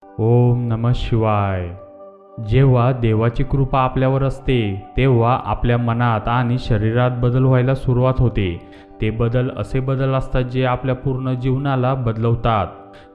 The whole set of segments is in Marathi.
ओम नमः शिवाय. जेव्हा देवाची कृपा आपल्यावर असते तेव्हा आपल्या मनात आणि शरीरात बदल व्हायला सुरुवात होते. ते असे बदल असतात जे आपल्या पूर्ण जीवनाला बदलवतात.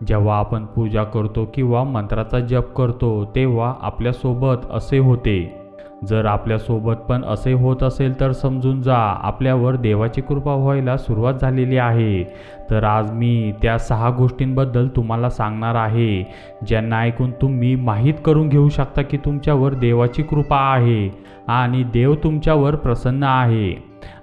जेव्हा आपण पूजा करतो किंवा मंत्राचा जप करतो तेव्हा आपल्यासोबत असे होते. जर आपल्यासोबत पण असे होत असेल तर समजून जा आपल्यावर देवाची कृपा व्हायला सुरुवात झालेली आहे. तर आज मी त्या 6 गोष्टींबद्दल तुम्हाला सांगणार आहे, ज्यांना ऐकून तुम्ही माहीत करून घेऊ शकता की तुमच्यावर देवाची कृपा आहे आणि देव तुमच्यावर प्रसन्न आहे.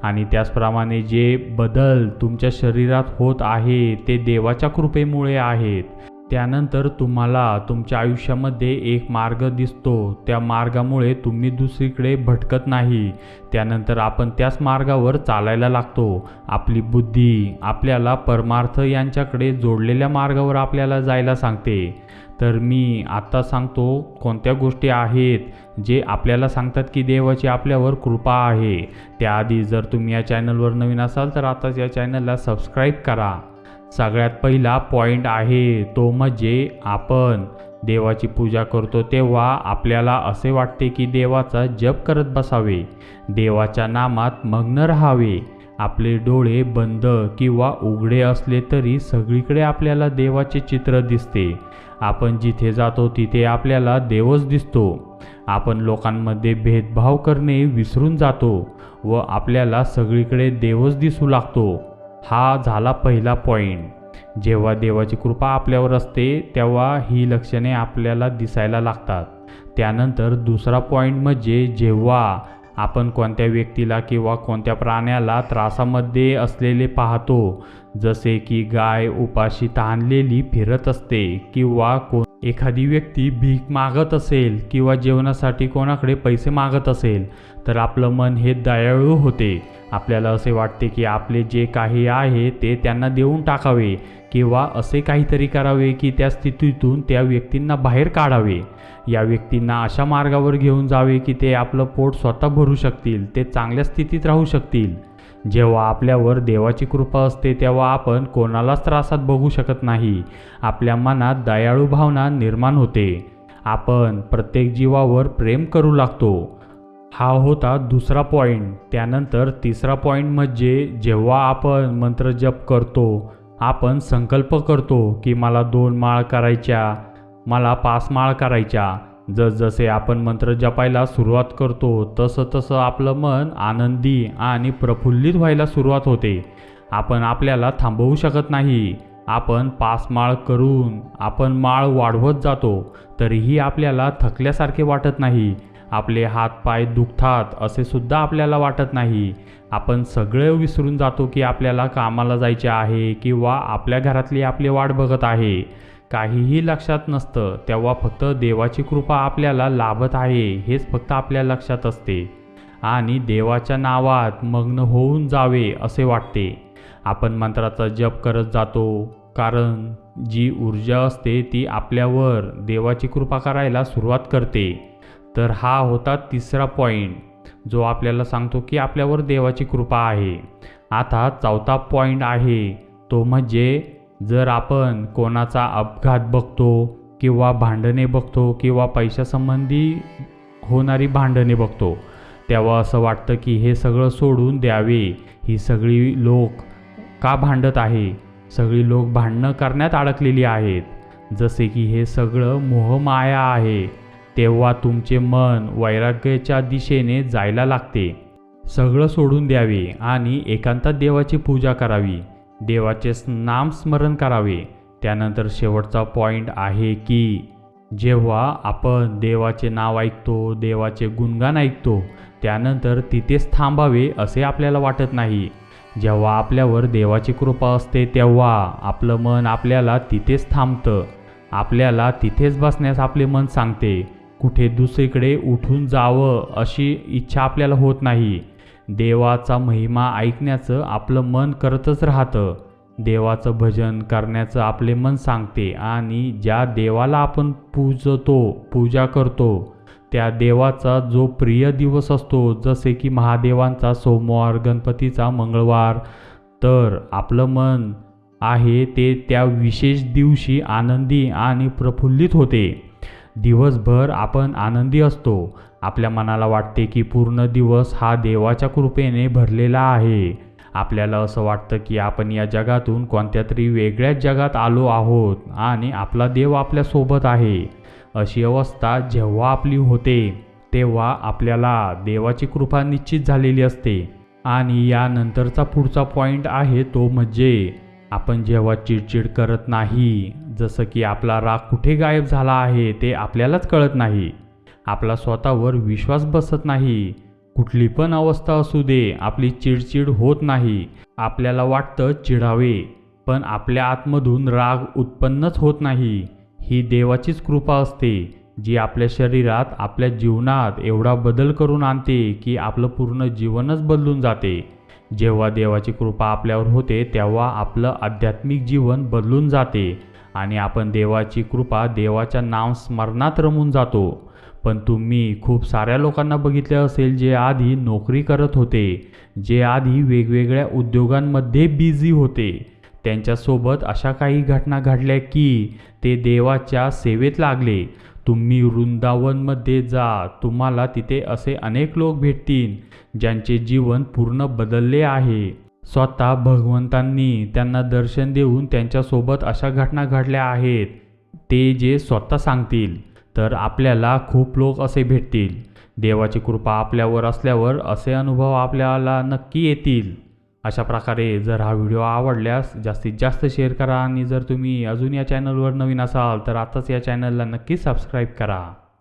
आणि त्याचप्रमाणे जे बदल तुमच्या शरीरात होत आहे ते देवाच्या कृपेमुळे आहेत. त्यानंतर तुम्हाला तुमच्या आयुष्यामध्ये एक मार्ग दिसतो, त्या मार्गामुळे तुम्ही दुसरीकडे भटकत नाही. त्यानंतर आपण त्याच मार्गावर चालायला लागतो. आपली बुद्धी आपल्याला परमार्थ यांच्याकडे जोडलेल्या मार्गावर आपल्याला जायला सांगते. तर मी आत्ता सांगतो कोणत्या गोष्टी आहेत जे आपल्याला सांगतात की देवाची आपल्यावर कृपा आहे. त्याआधी जर तुम्ही या चॅनलवर नवीन असाल तर आताच या चॅनलला सबस्क्राईब करा. सगळ्यात पहिला पॉईंट आहे तो म्हणजे आपण देवाची पूजा करतो तेव्हा आपल्याला असे वाटते की देवाचा जप करत बसावे, देवाच्या नामात मग्न राहावे. आपले डोळे बंद किंवा उघडे असले तरी सगळीकडे आपल्याला देवाचे चित्र दिसते. आपण जिथे जातो तिथे आपल्याला देवच दिसतो. आपण लोकांमध्ये भेदभाव करणे विसरून जातो व आपल्याला सगळीकडे देवच दिसू लागतो. हा झाला पहिला पॉईंट. जेव्हा देवाची कृपा आपल्यावर असते तेव्हा ही लक्षणे आपल्याला दिसायला लागतात. त्यानंतर दुसरा पॉईंट म्हणजे जेव्हा आपण कोणत्या व्यक्तीला किंवा कोणत्या प्राण्याला त्रासामध्ये असलेले पाहतो, जसे की गाय उपाशी ताणलेली फिरत असते किंवा एखादी व्यक्ती भीक मागत असेल किंवा जेवणासाठी कोणाकडे पैसे मागत असेल, तर आपलं मन हे दयाळू होते. आपल्याला असे वाटते की आपले जे काही आहे ते त्यांना देऊन टाकावे किंवा असे काहीतरी करावे की त्या स्थितीतून त्या व्यक्तींना बाहेर काढावे. या व्यक्तींना अशा मार्गावर घेऊन जावे की ते आपलं पोट स्वतः भरू शकतील, ते चांगल्या स्थितीत राहू शकतील. जेव्हा आपल्यावर देवाची कृपा असते तेव्हा आपण कोणालाच त्रासात बघू शकत नाही. आपल्या मनात दयाळू भावना निर्माण होते. आपण प्रत्येक जीवावर प्रेम करू लागतो. हा होता दुसरा पॉईंट. त्यानंतर तिसरा पॉईंट म्हणजे जेव्हा आपण मंत्र जप करतो, आपण संकल्प करतो की मला 2 माळ करायच्या, मला 5 माळ करायच्या. जसजसे आपण मंत्र जपायला सुरुवात करतो तसं आपलं मन आनंदी आणि प्रफुल्लित व्हायला सुरुवात होते. आपण आपल्याला थांबवू शकत नाही. आपण 5 माळ करून आपण माळ वाढवत जातो तरीही आपल्याला थकल्यासारखे वाटत नाही. आपले हात पाय दुखतात असे सुद्धा आपल्याला वाटत नाही. आपण सगळं विसरून जातो की आपल्याला कामाला जायचे आहे किंवा आपल्या घरातली आपली वाट बघत आहे. काहीही लक्षात नसतं. तेव्हा फक्त देवाची कृपा आपल्याला लाभत आहे हेच फक्त आपल्या लक्षात असते आणि देवाच्या नावात मग्न होऊन जावे असे वाटते. आपण मंत्राचा जप करत जातो कारण जी ऊर्जा असते ती आपल्यावर देवाची कृपा करायला सुरुवात करते. तर हा होता तिसरा पॉईंट जो आपल्याला सांगतो की आपल्यावर देवाची कृपा आहे. आता चौथा पॉईंट आहे तो म्हणजे जर आपण कोणाचा अपघात बघतो किंवा भांडणे बघतो किंवा पैशासंबंधी होणारी भांडणे बघतो तेव्हा असं वाटतं की हे सगळं सोडून द्यावे. ही सगळी लोक का भांडत आहे? सगळी लोक भांडणं करण्यात अडकलेली आहेत. जसे की हे सगळं मोहमाया आहे. तेव्हा तुमचे मन वैराग्याच्या दिशेने जायला लागते. सगळं सोडून द्यावे आणि एकांतात देवाची पूजा करावी, देवाचे नामस्मरण करावे. त्यानंतर शेवटचा पॉईंट आहे की जेव्हा आपण देवाचे नाव ऐकतो, देवाचे गुणगान ऐकतो, त्यानंतर तिथेच थांबावे असे आपल्याला वाटत नाही. जेव्हा आपल्यावर देवाची कृपा असते तेव्हा आपलं मन आपल्याला तिथेच थांबतं. आपल्याला तिथेच बसण्यास आपले मन सांगते. कुठे दुसरीकडे उठून जावं अशी इच्छा आपल्याला होत नाही. देवाचा महिमा ऐकण्याचं आपलं मन करतच राहतं. देवाचं भजन करण्याचं आपले मन सांगते आणि ज्या देवाला आपण पूजा करतो त्या देवाचा जो प्रिय दिवस असतो, जसे की महादेवांचा सोमवार, गणपतीचा मंगळवार, तर आपलं मन आहे ते त्या विशेष दिवशी आनंदी आणि प्रफुल्लित होते. दिवसभर आपण आनंदी असतो. आपल्या मनाला वाटते की पूर्ण दिवस हा देवाच्या कृपेने भरलेला आहे. आपल्याला असं वाटतं की आपण या जगातून कोणत्या तरी वेगळ्याच जगात आलो आहोत आणि आपला देव आपल्यासोबत आहे. अशी अवस्था जेव्हा आपली होते तेव्हा आपल्याला देवाची कृपा निश्चित झालेली असते. आणि यानंतरचा पुढचा पॉईंट आहे तो म्हणजे आपण जेव्हा चिडचिड करत नाही, जसं की आपला राग कुठे गायब झाला आहे ते आपल्यालाच कळत नाही. आपला स्वतःवर विश्वास बसत नाही. कुठली पण अवस्था असू दे, आपली चिडचिड होत नाही. आपल्याला वाटतं चिडावे, पण आपल्या आतमधून राग उत्पन्नच होत नाही. ही देवाचीच कृपा असते जी आपल्या शरीरात, आपल्या जीवनात एवढा बदल करून आणते की आपलं पूर्ण जीवनच बदलून जाते. जेव्हा देवाची कृपा आपल्यावर होते तेव्हा आपलं आध्यात्मिक जीवन बदलून जाते आणि आपण देवाची कृपा, देवाच्या नामस्मरणात रमून जातो. पण तुम्ही खूप साऱ्या लोकांना बघितले असेल जे आधी नोकरी करत होते, जे आधी वेगवेगळ्या उद्योगांमध्ये बिझी होते. त्यांच्यासोबत अशा काही घटना घडल्या की ते देवाच्या सेवेत लागले. तुम्ही वृंदावनमध्ये जा, तुम्हाला तिथे असे अनेक लोक भेटतील ज्यांचे जीवन पूर्ण बदलले आहे. स्वतः भगवंतांनी त्यांना दर्शन देऊन त्यांच्यासोबत अशा घटना घडल्या आहेत ते जे स्वतः सांगतील. तर आपल्याला खूप लोक असे भेटतील. देवाची कृपा आपल्यावर असल्यावर असे अनुभव आपल्याला नक्की येतील. अशा प्रकारे जर हा व्हिडिओ आवडल्यास जास्तीत जास्त शेअर करा आणि जर तुम्ही अजून या चॅनलवर नवीन असाल तर आताच या चॅनलला नक्की सबस्क्राईब करा.